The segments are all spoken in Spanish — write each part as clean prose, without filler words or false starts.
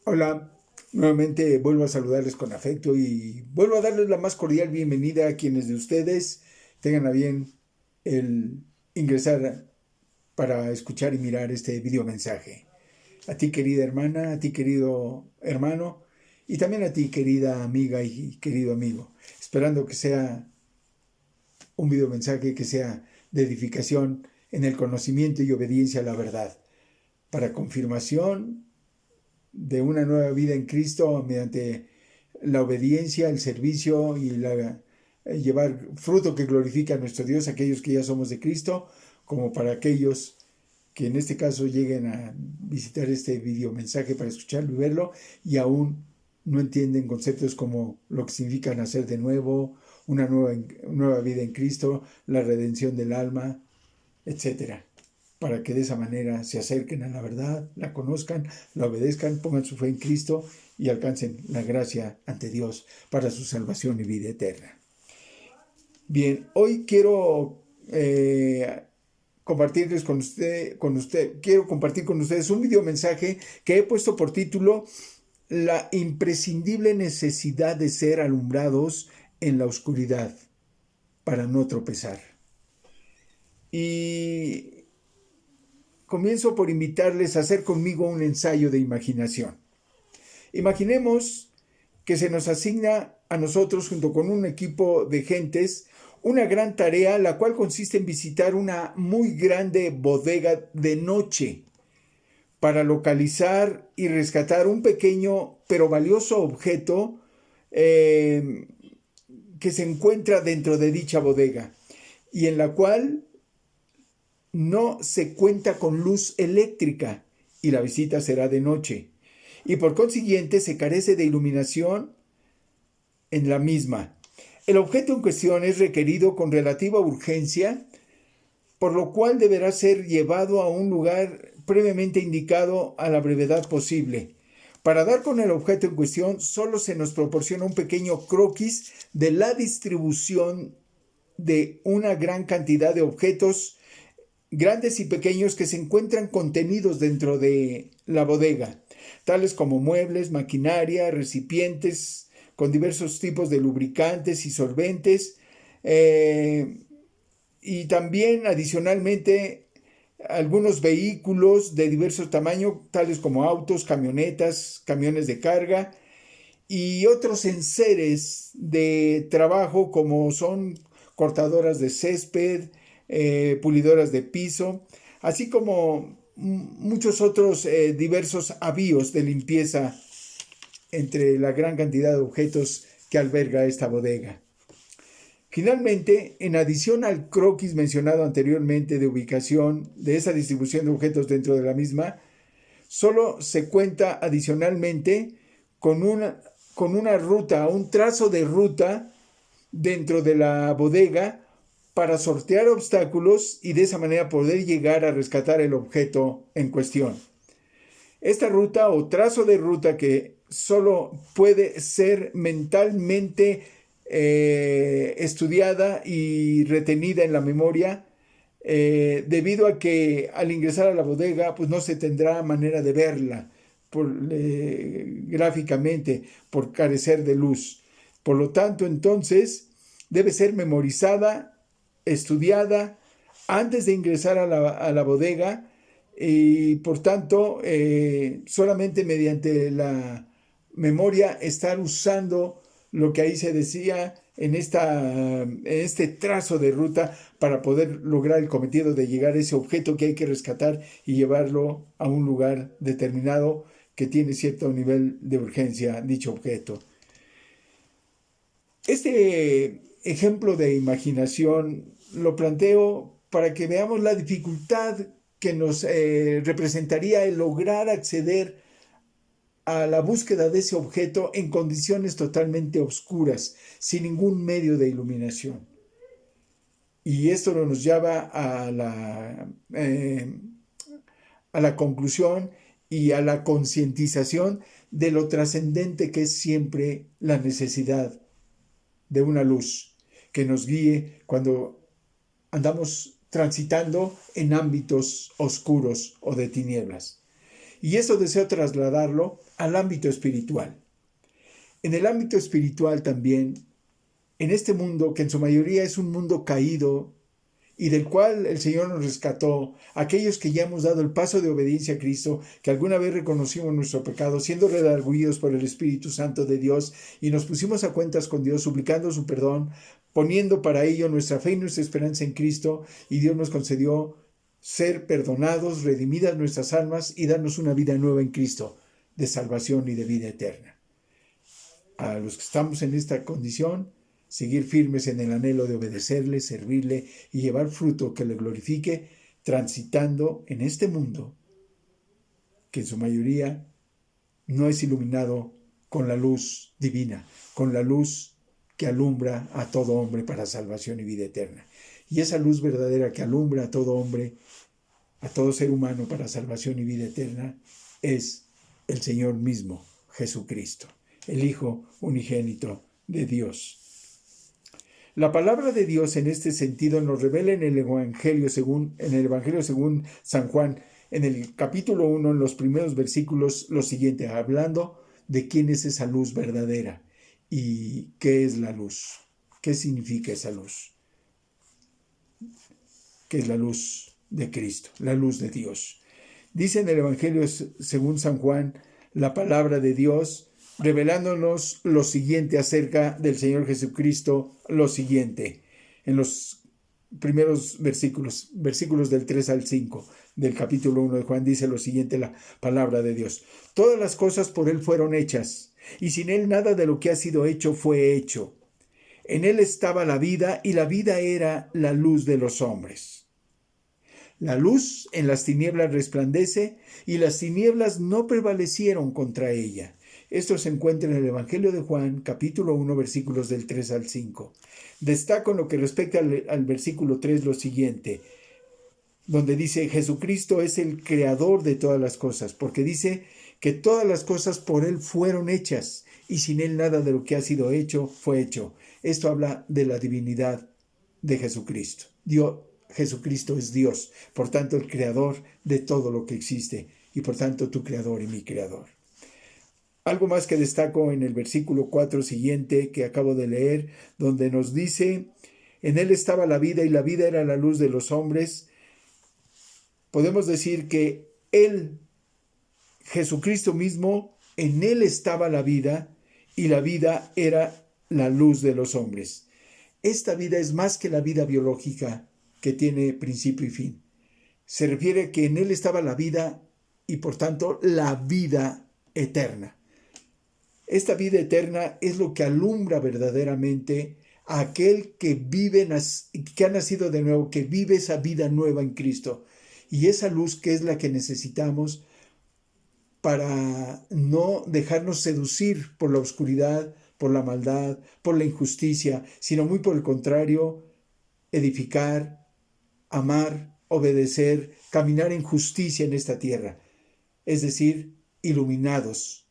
Hola, nuevamente vuelvo a saludarles con afecto y vuelvo a darles la más cordial bienvenida a quienes de ustedes tengan a bien el ingresar para escuchar y mirar este video mensaje. A ti querida hermana, a ti querido hermano y también a ti querida amiga y querido amigo, esperando que sea un video mensaje que sea de edificación en el conocimiento y obediencia a la verdad, para confirmación de una nueva vida en Cristo mediante la obediencia, el servicio y llevar fruto que glorifica a nuestro Dios, aquellos que ya somos de Cristo, como para aquellos que en este caso lleguen a visitar este video mensaje para escucharlo y verlo y aún no entienden conceptos como lo que significa nacer de nuevo, nueva vida en Cristo, la redención del alma, etcétera, para que de esa manera se acerquen a la verdad, la conozcan, la obedezcan, pongan su fe en Cristo y alcancen la gracia ante Dios para su salvación y vida eterna. Bien, hoy quiero compartirles quiero compartir con ustedes un video mensaje que he puesto por título La imprescindible necesidad de ser alumbrados en la oscuridad para no tropezar. Y comienzo por invitarles a hacer conmigo un ensayo de imaginación. Imaginemos que se nos asigna a nosotros, junto con un equipo de gentes, una gran tarea, la cual consiste en visitar una muy grande bodega de noche para localizar y rescatar un pequeño pero valioso objeto que se encuentra dentro de dicha bodega y en la cual no se cuenta con luz eléctrica y la visita será de noche. Y por consiguiente se carece de iluminación en la misma. El objeto en cuestión es requerido con relativa urgencia, por lo cual deberá ser llevado a un lugar previamente indicado a la brevedad posible. Para dar con el objeto en cuestión, solo se nos proporciona un pequeño croquis de la distribución de una gran cantidad de objetos grandes y pequeños que se encuentran contenidos dentro de la bodega, tales como muebles, maquinaria, recipientes con diversos tipos de lubricantes y solventes, y también adicionalmente algunos vehículos de diverso tamaño, tales como autos, camionetas, camiones de carga y otros enseres de trabajo como son cortadoras de césped, pulidoras de piso, así como muchos otros diversos avíos de limpieza entre la gran cantidad de objetos que alberga esta bodega. Finalmente, en adición al croquis mencionado anteriormente de ubicación de esa distribución de objetos dentro de la misma, solo se cuenta adicionalmente con una ruta, un trazo de ruta dentro de la bodega para sortear obstáculos y de esa manera poder llegar a rescatar el objeto en cuestión. Esta ruta o trazo de ruta que solo puede ser mentalmente estudiada y retenida en la memoria, debido a que al ingresar a la bodega pues no se tendrá manera de verla gráficamente por carecer de luz. Por lo tanto, entonces, debe ser memorizada, estudiada antes de ingresar a la bodega y por tanto solamente mediante la memoria estar usando lo que ahí se decía en este trazo de ruta para poder lograr el cometido de llegar a ese objeto que hay que rescatar y llevarlo a un lugar determinado que tiene cierto nivel de urgencia dicho objeto. Este ejemplo de imaginación lo planteo para que veamos la dificultad que nos representaría el lograr acceder a la búsqueda de ese objeto en condiciones totalmente oscuras, sin ningún medio de iluminación. Y esto nos lleva a la conclusión y a la concientización de lo trascendente que es siempre la necesidad de una luz que nos guíe cuando andamos transitando en ámbitos oscuros o de tinieblas. Y eso deseo trasladarlo al ámbito espiritual. En el ámbito espiritual también, en este mundo que en su mayoría es un mundo caído y del cual el Señor nos rescató, aquellos que ya hemos dado el paso de obediencia a Cristo, que alguna vez reconocimos nuestro pecado, siendo redargüidos por el Espíritu Santo de Dios, y nos pusimos a cuentas con Dios, suplicando su perdón, poniendo para ello nuestra fe y nuestra esperanza en Cristo, y Dios nos concedió ser perdonados, redimidas nuestras almas y darnos una vida nueva en Cristo, de salvación y de vida eterna. A los que estamos en esta condición, seguir firmes en el anhelo de obedecerle, servirle y llevar fruto que le glorifique, transitando en este mundo que en su mayoría no es iluminado con la luz divina, con la luz que alumbra a todo hombre para salvación y vida eterna. Y esa luz verdadera que alumbra a todo hombre, a todo ser humano para salvación y vida eterna, es el Señor mismo, Jesucristo, el Hijo unigénito de Dios. La palabra de Dios en este sentido nos revela en el Evangelio según San Juan, en el capítulo 1, en los primeros versículos, lo siguiente, hablando de quién es esa luz verdadera y qué es la luz, qué significa esa luz, que es la luz de Cristo, la luz de Dios. Dice en el Evangelio según San Juan, la palabra de Dios, revelándonos lo siguiente acerca del Señor Jesucristo, lo siguiente, en los primeros versículos del 3 al 5 del capítulo 1 de Juan, dice lo siguiente la palabra de Dios. Todas las cosas por Él fueron hechas, y sin Él nada de lo que ha sido hecho fue hecho. En Él estaba la vida, y la vida era la luz de los hombres. La luz en las tinieblas resplandece, y las tinieblas no prevalecieron contra ella. Esto se encuentra en el Evangelio de Juan, capítulo 1, versículos del 3 al 5. Destaco en lo que respecta al versículo 3 lo siguiente, donde dice, Jesucristo es el creador de todas las cosas, porque dice que todas las cosas por Él fueron hechas, y sin Él nada de lo que ha sido hecho fue hecho. Esto habla de la divinidad de Jesucristo. Jesucristo es Dios, por tanto el creador de todo lo que existe, y por tanto tu creador y mi creador. Algo más que destaco en el versículo 4 siguiente que acabo de leer, donde nos dice, en Él estaba la vida y la vida era la luz de los hombres. Podemos decir que Él, Jesucristo mismo, en Él estaba la vida y la vida era la luz de los hombres. Esta vida es más que la vida biológica que tiene principio y fin. Se refiere a que en Él estaba la vida y por tanto la vida eterna. Esta vida eterna es lo que alumbra verdaderamente a aquel que ha nacido de nuevo, que vive esa vida nueva en Cristo. Y esa luz que es la que necesitamos para no dejarnos seducir por la oscuridad, por la maldad, por la injusticia, sino muy por el contrario, edificar, amar, obedecer, caminar en justicia en esta tierra. Es decir, iluminados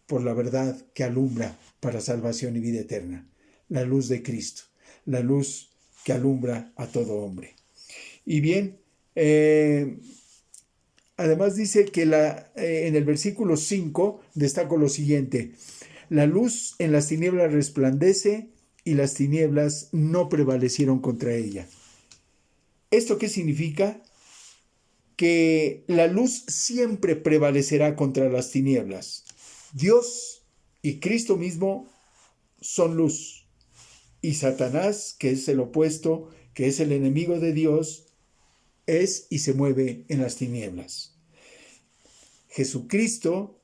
por la verdad que alumbra para salvación y vida eterna, la luz de Cristo, la luz que alumbra a todo hombre. Y bien, además dice que en el versículo 5 destaco lo siguiente, la luz en las tinieblas resplandece y las tinieblas no prevalecieron contra ella. ¿Esto qué significa? Que la luz siempre prevalecerá contra las tinieblas. Dios y Cristo mismo son luz, y Satanás, que es el opuesto, que es el enemigo de Dios, es y se mueve en las tinieblas. Jesucristo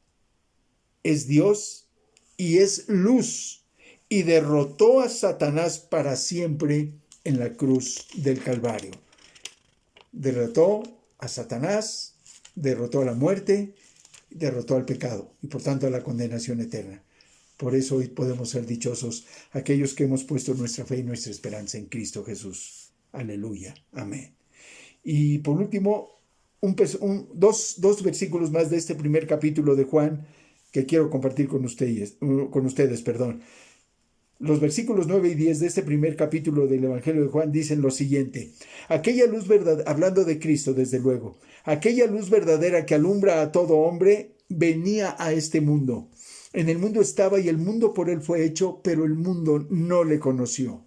es Dios y es luz, y derrotó a Satanás para siempre en la cruz del Calvario. Derrotó a Satanás, derrotó a la muerte, derrotó al pecado y por tanto a la condenación eterna. Por eso hoy podemos ser dichosos aquellos que hemos puesto nuestra fe y nuestra esperanza en Cristo Jesús. Aleluya. Amén. Y por último, dos versículos más de este primer capítulo de Juan que quiero compartir con ustedes. Los versículos 9 y 10 de este primer capítulo del Evangelio de Juan dicen lo siguiente. Aquella luz verdadera, hablando de Cristo desde luego, Aquella luz verdadera que alumbra a todo hombre venía a este mundo. En el mundo estaba y el mundo por él fue hecho, pero el mundo no le conoció.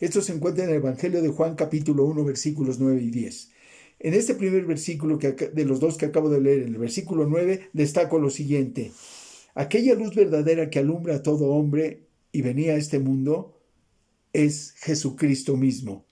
Esto se encuentra en el Evangelio de Juan capítulo 1 versículos 9 y 10. En este primer versículo de los dos que acabo de leer, en el versículo 9, destaco lo siguiente. Aquella luz verdadera que alumbra a todo hombre y venía a este mundo es Jesucristo mismo.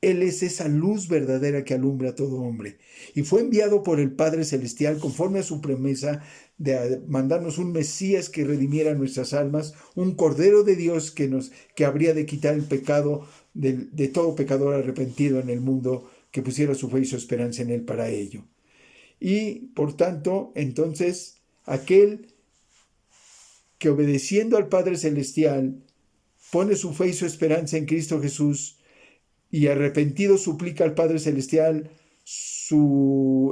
Él es esa luz verdadera que alumbra a todo hombre. Y fue enviado por el Padre Celestial conforme a su promesa de mandarnos un Mesías que redimiera nuestras almas, un Cordero de Dios que habría de quitar el pecado de todo pecador arrepentido en el mundo, que pusiera su fe y su esperanza en Él para ello. Y por tanto, entonces, aquel que obedeciendo al Padre Celestial pone su fe y su esperanza en Cristo Jesús, y arrepentido suplica al Padre Celestial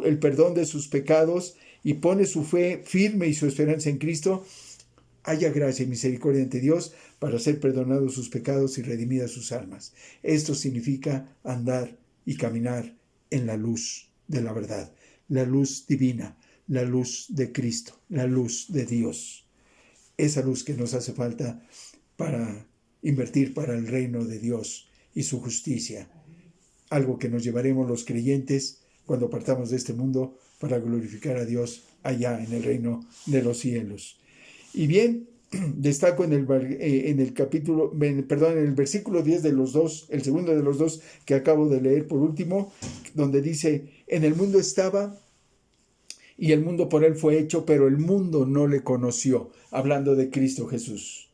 el perdón de sus pecados y pone su fe firme y su esperanza en Cristo, haya gracia y misericordia ante Dios para ser perdonados sus pecados y redimidas sus almas. Esto significa andar y caminar en la luz de la verdad, la luz divina, la luz de Cristo, la luz de Dios. Esa luz que nos hace falta para invertir para el reino de Dios y su justicia, algo que nos llevaremos los creyentes cuando partamos de este mundo para glorificar a Dios allá en el reino de los cielos. Y bien, destaco en el versículo 10 de los dos, el segundo de los dos que acabo de leer por último, donde dice, en el mundo estaba y el mundo por él fue hecho, pero el mundo no le conoció, hablando de Cristo Jesús.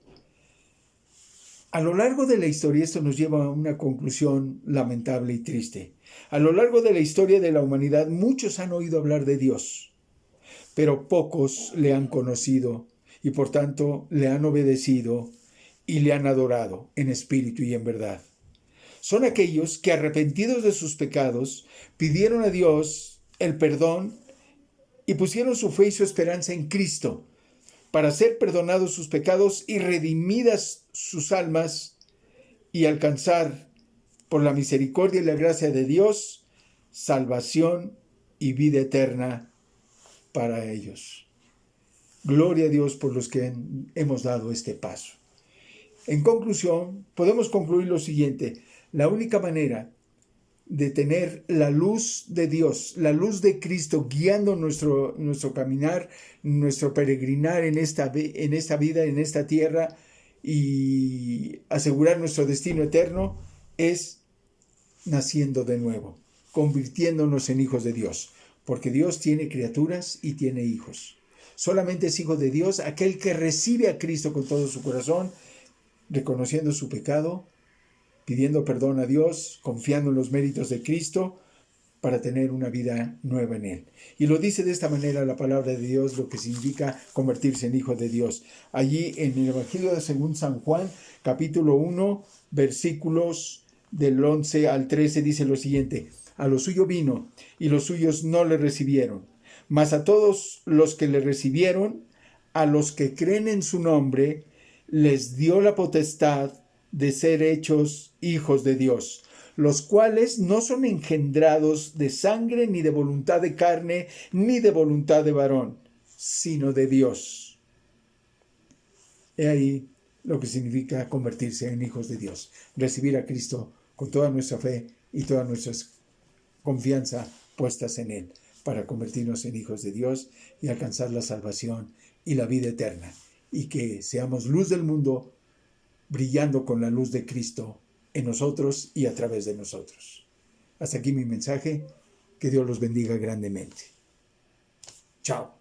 A lo largo de la historia esto nos lleva a una conclusión lamentable y triste. A lo largo de la historia de la humanidad muchos han oído hablar de Dios, pero pocos le han conocido y por tanto le han obedecido y le han adorado en espíritu y en verdad. Son aquellos que arrepentidos de sus pecados pidieron a Dios el perdón y pusieron su fe y su esperanza en Cristo, para ser perdonados sus pecados y redimidas sus almas y alcanzar, por la misericordia y la gracia de Dios, salvación y vida eterna para ellos. Gloria a Dios por los que hemos dado este paso. En conclusión, podemos concluir lo siguiente. La única manera de tener la luz de Dios, la luz de Cristo guiando nuestro caminar, nuestro peregrinar en esta vida, en esta tierra y asegurar nuestro destino eterno, es naciendo de nuevo, convirtiéndonos en hijos de Dios, porque Dios tiene criaturas y tiene hijos. Solamente es hijo de Dios aquel que recibe a Cristo con todo su corazón, reconociendo su pecado, pidiendo perdón a Dios, confiando en los méritos de Cristo para tener una vida nueva en Él. Y lo dice de esta manera la palabra de Dios, lo que significa convertirse en hijo de Dios. Allí en el Evangelio de según San Juan, capítulo 1, versículos del 11 al 13, dice lo siguiente: a lo suyo vino, y los suyos no le recibieron. Mas a todos los que le recibieron, a los que creen en su nombre, les dio la potestad de ser hechos hijos de Dios, los cuales no son engendrados de sangre, ni de voluntad de carne, ni de voluntad de varón, sino de Dios. He ahí lo que significa convertirse en hijos de Dios, recibir a Cristo con toda nuestra fe y toda nuestra confianza puestas en Él, para convertirnos en hijos de Dios y alcanzar la salvación y la vida eterna, y que seamos luz del mundo, brillando con la luz de Cristo en nosotros y a través de nosotros. Hasta aquí mi mensaje. Que Dios los bendiga grandemente. Chao.